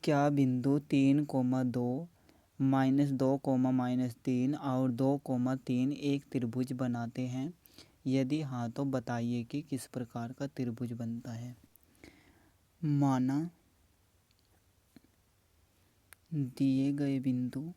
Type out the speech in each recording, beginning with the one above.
क्या बिंदु 3,2 -2, -3 और 2,3 एक त्रिभुज बनाते हैं? यदि हाँ तो बताइए कि किस प्रकार का त्रिभुज बनता है। माना दिए गए बिंदु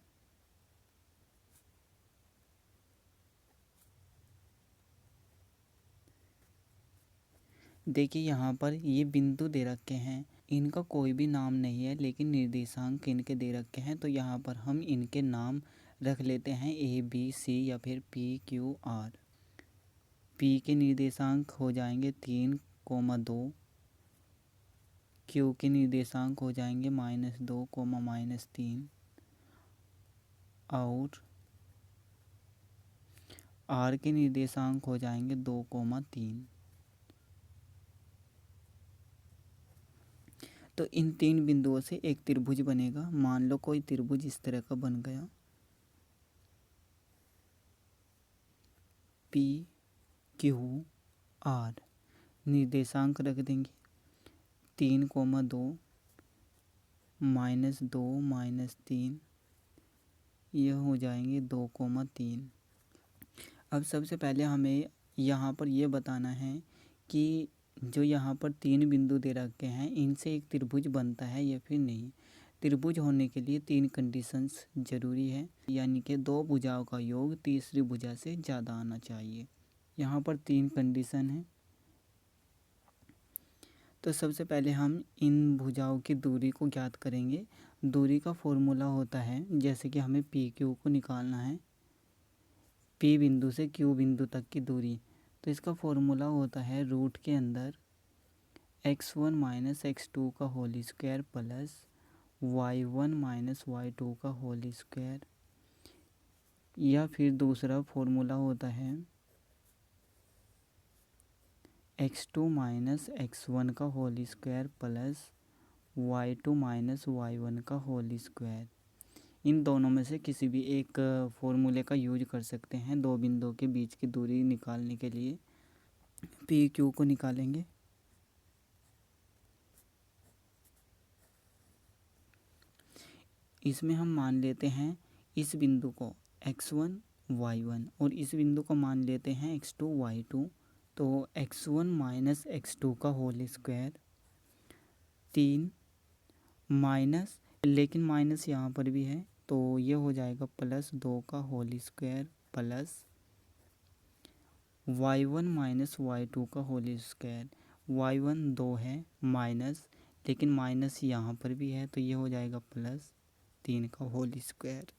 देखिए यहाँ पर ये बिंदु दे रखे हैं, इनका कोई भी नाम नहीं है लेकिन निर्देशांक इनके दे रखे हैं, तो यहाँ पर हम इनके नाम रख लेते हैं ABC या फिर PQR। P के निर्देशांक हो जाएंगे 3,2, Q के निर्देशांक हो जाएंगे -2, -3 और R के निर्देशांक हो जाएंगे 2,3। तो इन तीन बिंदुओं से एक त्रिभुज बनेगा। मान लो कोई त्रिभुज इस तरह का बन गया, PQR। निर्देशांक रख देंगे 3,2, -2, -3, यह हो जाएंगे 2,3। अब सबसे पहले हमें यहाँ पर यह बताना है कि जो यहाँ पर तीन बिंदु दे रखे हैं इनसे एक त्रिभुज बनता है या फिर नहीं। त्रिभुज होने के लिए तीन कंडीशंस जरूरी है, यानी कि दो भुजाओं का योग तीसरी भुजा से ज़्यादा आना चाहिए। यहाँ पर तीन कंडीशन है। तो सबसे पहले हम इन भुजाओं की दूरी को ज्ञात करेंगे। दूरी का फॉर्मूला होता है, जैसे कि हमें PQ को निकालना है, P बिंदु से Q बिंदु तक की दूरी, तो इसका फॉर्मूला होता है रूट के अंदर x1 - x2 का whole square plus y1 - y2 का होल स्क्वायर, या फिर दूसरा फॉर्मूला होता है x2 - x1 का whole square plus y2 - y1 का होल स्क्वायर। इन दोनों में से किसी भी एक फॉर्मूले का यूज कर सकते हैं दो बिंदुओं के बीच की दूरी निकालने के लिए। PQ को निकालेंगे। इसमें हम मान लेते हैं इस बिंदु को x1 y1 और इस बिंदु को मान लेते हैं x2 y2। तो x1 - x2 का होल स्क्वायर 3 माइनस, लेकिन माइनस यहाँ पर भी है तो ये हो जाएगा +2 का whole square plus y1 - y2 का होल स्क्वायर। y1 2 है माइनस, लेकिन माइनस यहाँ पर भी है तो ये हो जाएगा +3 का होल स्क्वायर।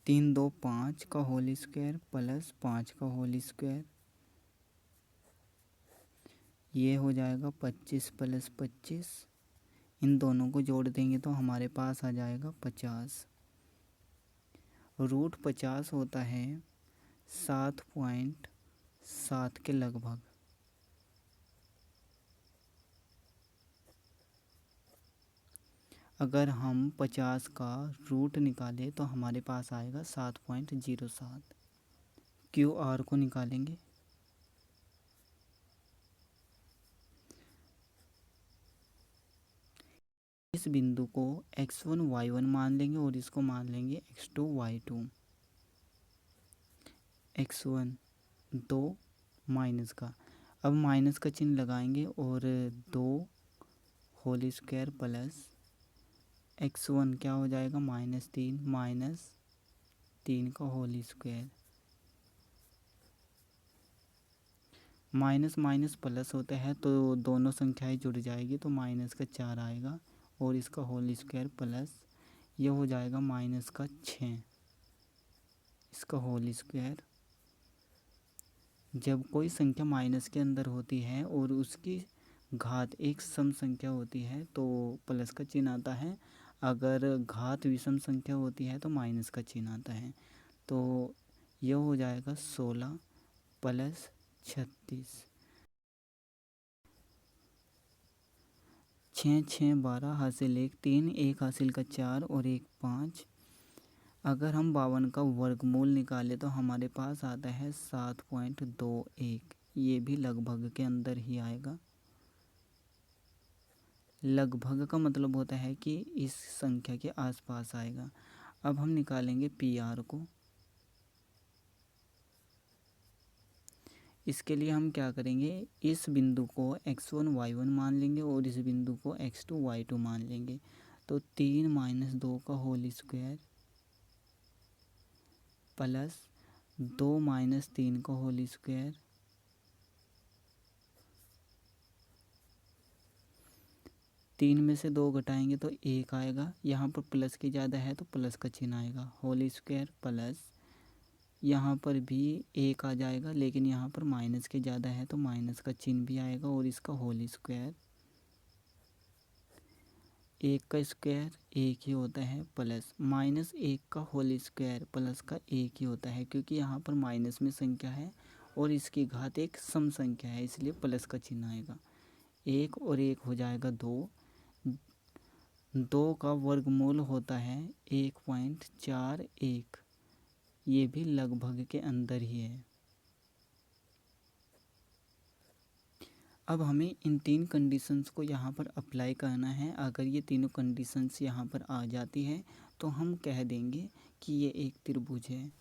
3 2 5 का होल स्क्वायर प्लस 5 का होल स्क्वायर, ये हो जाएगा 25 + 25। इन दोनों को जोड़ देंगे तो हमारे पास आ जाएगा 50। रूट 50 होता है 7.7 के लगभग। अगर हम 50 का रूट निकालें तो हमारे पास आएगा 7.07। QR को निकालेंगे। इस बिंदु को x1 y1 मान लेंगे और इसको मान लेंगे x2 y2। x1 2 माइनस का, अब माइनस का चिन्ह लगाएंगे और 2 होल स्क्वायर प्लस x1 क्या हो जाएगा -3 -3 का whole square. Minus minus plus होता है तो दोनों संख्याएं जुड़ जाएगी तो माइनस का 4 आएगा और इसका होल स्क्वायर प्लस ये हो जाएगा -6 इसका होल स्क्वायर। जब कोई संख्या माइनस के अंदर होती है और उसकी घात एक सम संख्या होती है तो प्लस का चिन्ह आता है, अगर घात विषम संख्या होती है तो माइनस का चिन्ह आता है। तो यह हो जाएगा 16 + 36, 6 6 12 हासिल 1 3, 1 हासिल का 4 और 1 5। अगर हम 52 का वर्गमूल निकालें तो हमारे पास आता है 7.21। ये भी लगभग के अंदर ही आएगा। लगभग का मतलब होता है कि इस संख्या के आसपास आएगा। अब हम निकालेंगे पी आर को। इसके लिए हम क्या करेंगे, इस बिंदु को x1 y1 मान लेंगे और इस बिंदु को x2 y2 मान लेंगे। तो 3 - 2 का होल स्क्वायर प्लस 2 - 3 का होल स्क्वायर तीन में से 2 घटाएंगे तो 1 आएगा। यहाँ पर प्लस की ज़्यादा है तो प्लस का चिन्ह आएगा, होल स्क्वायर प्लस यहाँ पर भी 1 आ जाएगा, लेकिन यहाँ पर माइनस के ज़्यादा है तो माइनस का चिन्ह भी आएगा और इसका होल स्क्वायर। 1 का स्क्वायर 1 ही होता है, प्लस -1 का होल स्क्वायर प्लस का 1 ही होता है, क्योंकि यहाँ पर माइनस में संख्या है और इसकी घात एक सम संख्या है, इसलिए प्लस का चिन्ह आएगा। 1 और 1 हो जाएगा 2। 2 का वर्गमूल होता है 1.41। ये भी लगभग के अंदर ही है। अब हमें इन 3 कंडीशंस को यहाँ पर अप्लाई करना है। अगर ये तीनों कंडीशंस यहाँ पर आ जाती है तो हम कह देंगे कि ये एक त्रिभुज है।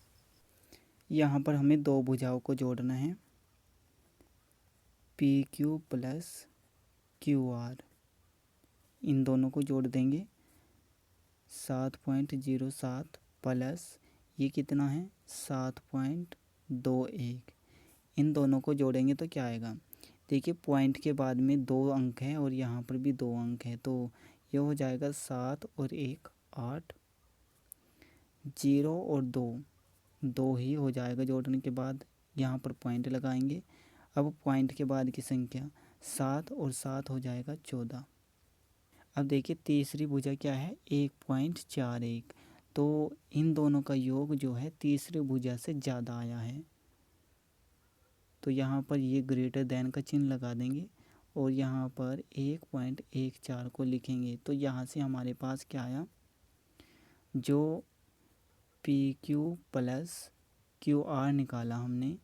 यहाँ पर हमें 2 भुजाओं को जोड़ना है, P Q plus Q R. इन दोनों को जोड़ देंगे 7.07 प्लस ये कितना है 7.21। इन दोनों को जोड़ेंगे तो क्या आएगा, देखिए पॉइंट के बाद में 2 अंक हैं और यहाँ पर भी 2 अंक हैं, तो ये हो जाएगा 7 और 1 8, 0 और 2 2 ही हो जाएगा। जोड़ने के बाद यहाँ पर पॉइंट लगाएंगे। अब पॉइंट के बाद की संख्या 7 और 7 हो जाएगा 14। अब देखिए तीसरी भुजा क्या है 1.41, तो इन दोनों का योग जो है तीसरी भुजा से ज़्यादा आया है, तो यहाँ पर ये ग्रेटर देन का चिन्ह लगा देंगे और यहाँ पर 1.14 को लिखेंगे। तो यहाँ से हमारे पास क्या आया, जो P Q plus Q are निकाला हमने,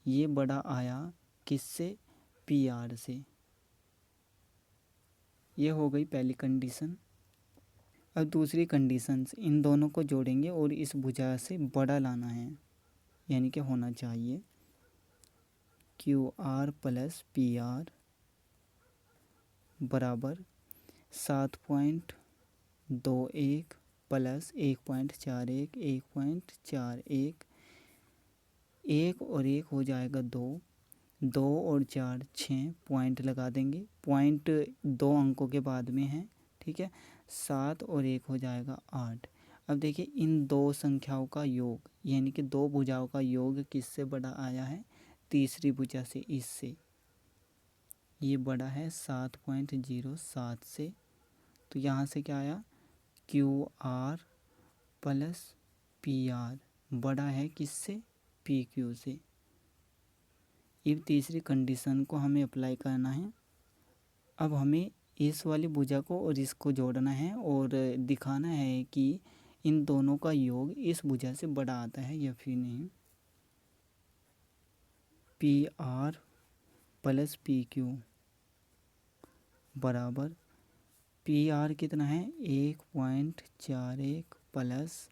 ये बड़ा आया किससे, पी आर से। ये हो गई पहली कंडीशन। अब दूसरी कंडीशंस, इन दोनों को जोड़ेंगे और इस भुजा से बड़ा लाना है, यानी कि होना चाहिए Q R plus P are बराबर 7.21 प्लस 1.41 1.41। 1 और 1 हो जाएगा 2, 2 और 4 6, पॉइंट लगा देंगे। पॉइंट 2 अंकों के बाद में है, ठीक है। 7 और 1 हो जाएगा 8। अब देखिए इन दो संख्याओं का योग, यानी कि 2 भुजाओं का योग किससे बड़ा आया है, तीसरी भुजा से, इससे ये बड़ा है 7.07 से। तो यहाँ से क्या आया, Q R plus P are बड़ा है किससे, पी क्यू से। अब तीसरी कंडीशन को हमें अप्लाई करना है। अब हमें इस वाली भुजा को और इसको जोड़ना है और दिखाना है कि इन दोनों का योग इस भुजा से बड़ा आता है या फिर नहीं। P R plus P Q बराबर, पी आर कितना है 1.41 प्लस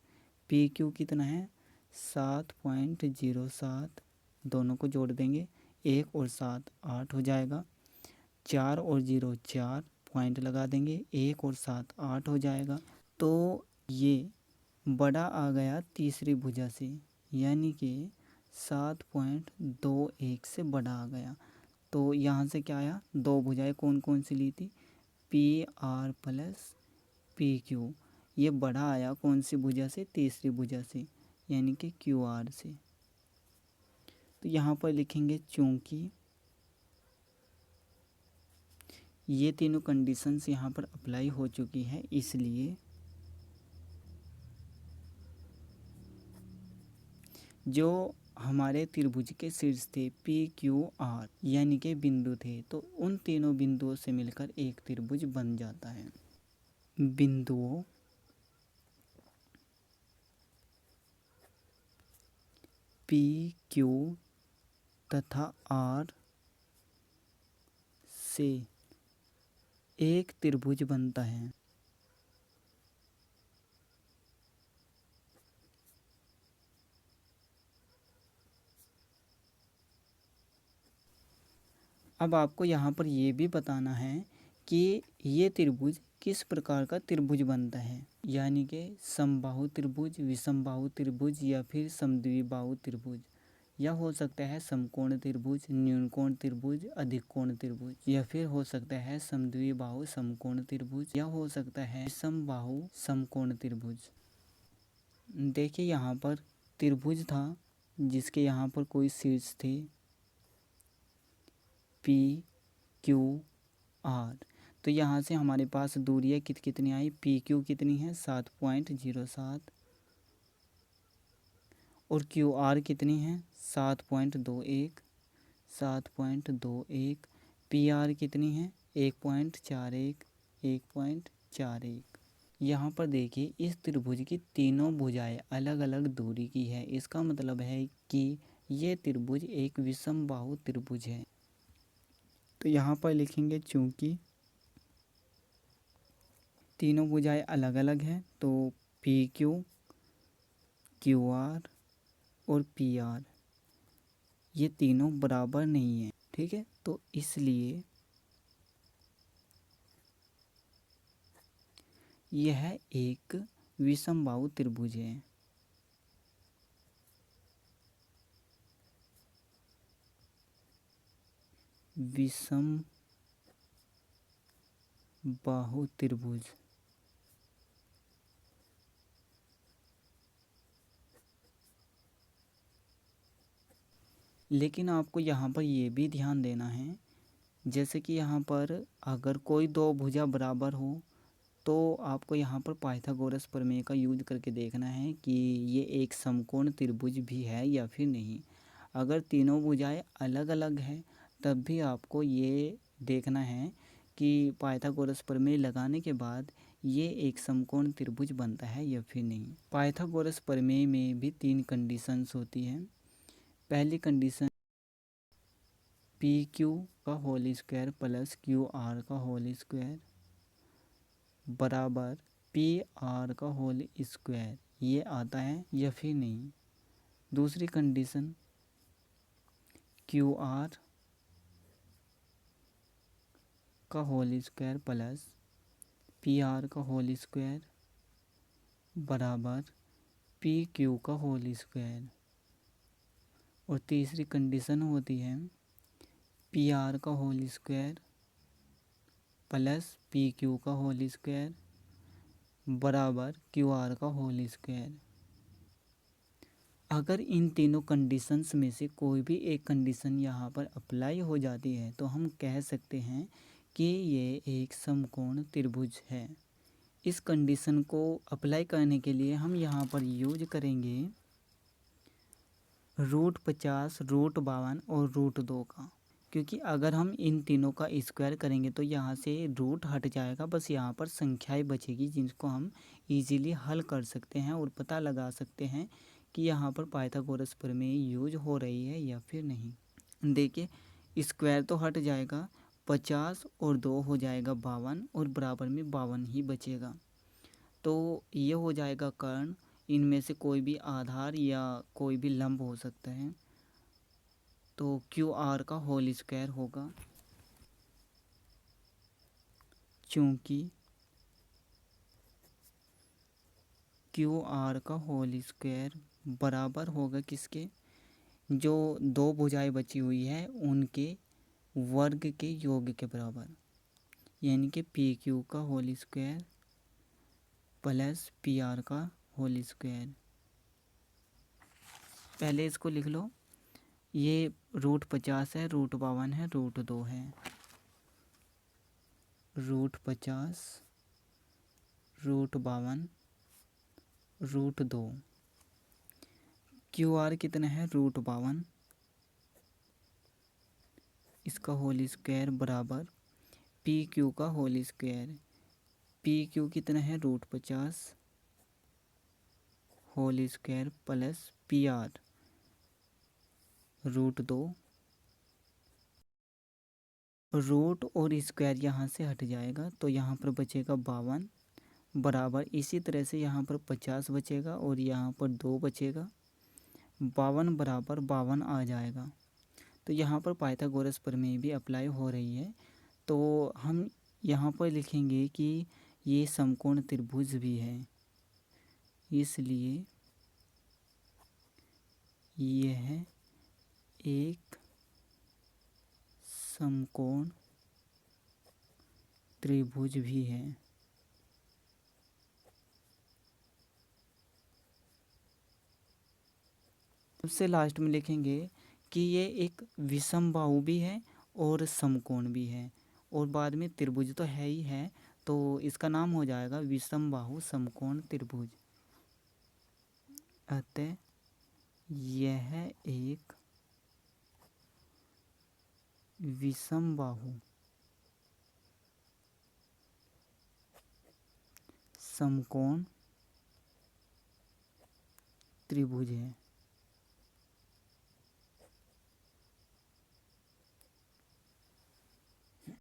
पी क्यू कितना है 7.07। दोनों को जोड़ देंगे, 1 और 7 8 हो जाएगा। 4 और 0 4, पॉइंट लगा देंगे, 1 और 7 8 हो जाएगा। तो ये बड़ा आ गया तीसरी भुजा से, यानी कि 7.21 से बड़ा आ गया। तो यहाँ से क्या आया, 2 भुजाएं कौन कौन सी ली थी, P R plus P Q. ये बड़ा आया कौन सी भुजा से, तीसरी भुजा से, यानी कि क्यू आर से। तो यहाँ पर लिखेंगे चूँकि ये तीनों कंडीशंस यहाँ पर अप्लाई हो चुकी है, इसलिए जो हमारे त्रिभुज के शीर्ष थे पी क्यू आर यानी कि बिंदु थे, तो उन तीनों बिंदुओं से मिलकर एक त्रिभुज बन जाता है। बिंदुओं पी क्यू तथा आर से एक त्रिभुज बनता है। अब आपको यहाँ पर ये भी बताना है कि ये त्रिभुज किस प्रकार का त्रिभुज बनता है, यानी कि समबाहु त्रिभुज, विषमबाहु त्रिभुज या फिर समद्विबाहु त्रिभुज, या हो सकता है समकोण त्रिभुज, न्यूनकोण त्रिभुज, अधिक कोण त्रिभुज, या फिर हो सकता है समद्विबाहु समकोण त्रिभुज, या हो सकता है समबाहु समकोण त्रिभुज। देखिए यहाँ पर त्रिभुज था जिसके यहाँ पर कोई शीर्ष थे पी क्यू आर। तो यहाँ से हमारे पास दूरियाँ कितनी आई, पी क्यू कितनी है 7.07 और क्यू आर कितनी है 7.21, 7.21। पी आर कितनी है 1.41, 1.41। यहाँ पर देखिए इस त्रिभुज की तीनों भुजाएं अलग अलग दूरी की है। इसका मतलब है कि ये त्रिभुज एक विषमबाहु त्रिभुज है। तो यहाँ पर लिखेंगे चूंकि तीनों भुजाएं अलग अलग हैं तो पी क्यू, क्यू आर और पी आर ये तीनों बराबर नहीं है, ठीक है। तो इसलिए यह एक विषमबाहु त्रिभुज है। विषमबाहु त्रिभुज। लेकिन आपको यहाँ पर ये भी ध्यान देना है, जैसे कि यहाँ पर अगर कोई दो भुजा बराबर हो तो आपको यहाँ पर पाइथागोरस प्रमेय का यूज करके देखना है कि ये एक समकोण त्रिभुज भी है या फिर नहीं। अगर तीनों भुजाएं अलग अलग हैं तब भी आपको ये देखना है कि पाइथागोरस प्रमेय लगाने के बाद ये एक समकोण त्रिभुज बनता है या फिर नहीं। पाइथागोरस प्रमेय में भी 3 कंडीशंस होती हैं। पहली कंडीशन पी क्यू का whole square plus Q R का होल स्क्वायर बराबर पी आर का होल स्क्वायर, ये आता है या फिर नहीं। दूसरी कंडीशन क्यू आर का whole square plus P R का होल स्क्वायर बराबर पी क्यू का होल स्क्वायर। और तीसरी कंडीशन होती है पी आर का whole square plus P Q का होल स्क्वायर बराबर क्यू आर का होल स्क्वायर। अगर इन तीनों कंडीशंस में से कोई भी एक कंडीशन यहाँ पर अप्लाई हो जाती है तो हम कह सकते हैं कि ये एक समकोण त्रिभुज है। इस कंडीशन को अप्लाई करने के लिए हम यहाँ पर यूज करेंगे √50, √52 और √2 का, क्योंकि अगर हम इन तीनों का स्क्वायर करेंगे तो यहाँ से रूट हट जाएगा, बस यहाँ पर संख्याएं बचेगी जिनको हम इजीली हल कर सकते हैं और पता लगा सकते हैं कि यहाँ पर पाइथागोरस प्रमेय यूज हो रही है या फिर नहीं। देखिए स्क्वायर तो हट जाएगा, 50 और 2 हो जाएगा 52 और बराबर में 52 ही बचेगा। तो ये हो जाएगा कर्ण, इनमें से कोई भी आधार या कोई भी लंब हो सकता है। तो क्यू आर का होल स्क्वायर होगा, चूँकि क्यू आर का होल स्क्वायर बराबर होगा किसके, जो दो भुजाएं बची हुई है उनके वर्ग के योग के बराबर, यानी कि पी क्यू का whole square plus P R का होल स्क्वायर। पहले इसको लिख लो, ये √50 है, √52 है, √2 है। √50, √52, √2। क्यू आर कितना है √52, इसका होल स्क्वायर बराबर पी क्यू का होल स्क्वायर। पी क्यू कितना है √50 whole square plus P R √2 root और स्क्वायर यहाँ से हट जाएगा तो यहाँ पर बचेगा 52 बराबर। इसी तरह से यहाँ पर 50 बचेगा और यहाँ पर 2 बचेगा। 52 बराबर 52 आ जाएगा। तो यहाँ पर पाइथागोरस प्रमेय भी अप्लाई हो रही है। तो हम यहाँ पर लिखेंगे कि ये समकोण त्रिभुज भी है, इसलिए यह एक समकोण त्रिभुज भी है। सबसे लास्ट में लिखेंगे कि ये एक विषमबाहु भी है और समकोण भी है, और बाद में त्रिभुज तो है ही है, तो इसका नाम हो जाएगा विषमबाहु समकोण त्रिभुज। अतः यह एक विषमबाहु समकोण त्रिभुज है।